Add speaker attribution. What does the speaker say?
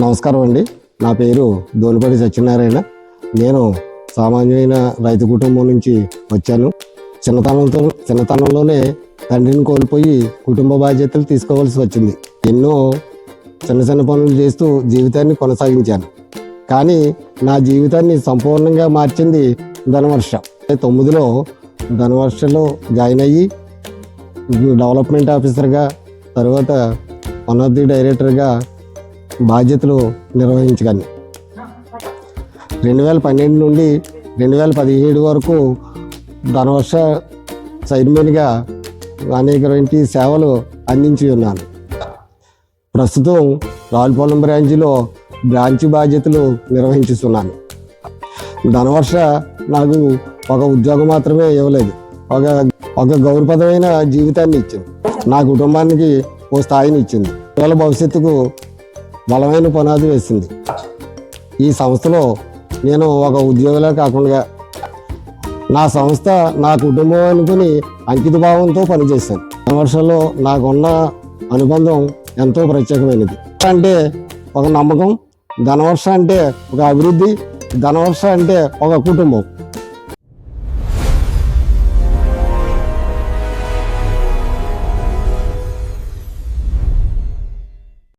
Speaker 1: నమస్కారం అండి. నా పేరు దోనిపడి సత్యనారాయణ. నేను సామాన్యమైన రైతు కుటుంబం నుంచి వచ్చాను. చిన్నతనంలోనే తండ్రిని కోల్పోయి కుటుంబ బాధ్యతలు తీసుకోవాల్సి వచ్చింది. ఎన్నో చిన్న పనులు చేస్తూ జీవితాన్ని కొనసాగించాను. కానీ నా జీవితాన్ని సంపూర్ణంగా మార్చింది ధనవర్ష. 2009లో ధనవర్షలో జాయిన్ అయ్యి డెవలప్మెంట్ ఆఫీసర్గా, తర్వాత వన్ ఆఫ్ ది డైరెక్టర్గా బాధ్యతలు నిర్వహించగలను. 2012 నుండి 2017 వరకు ధనవర్ష చైర్మన్గా అనేకటువంటి సేవలు అందించి ఉన్నాను. ప్రస్తుతం రావులపాలెం బ్రాంచ్ బాధ్యతలు నిర్వహించుతున్నాను. ధనవర్ష నాకు ఒక ఉద్యోగం మాత్రమే ఇవ్వలేదు, ఒక గౌరవప్రదమైన జీవితాన్ని ఇచ్చింది. నా కుటుంబానికి ఓ స్థాయిని ఇచ్చింది. పిల్లల భవిష్యత్తుకు బలమైన పునాది వేసింది. ఈ సంస్థలో నేను ఒక ఉద్యోగిలా కాకుండా నా సంస్థ నా కుటుంబం అనుకుని అంకిత భావంతో పనిచేశాను. ధనవర్షలో నాకున్న అనుబంధం ఎంతో ప్రత్యేకమైనది. అంటే ఒక నమ్మకం, ధనవర్ష అంటే ఒక అభివృద్ధి, ధనవర్ష అంటే ఒక కుటుంబం.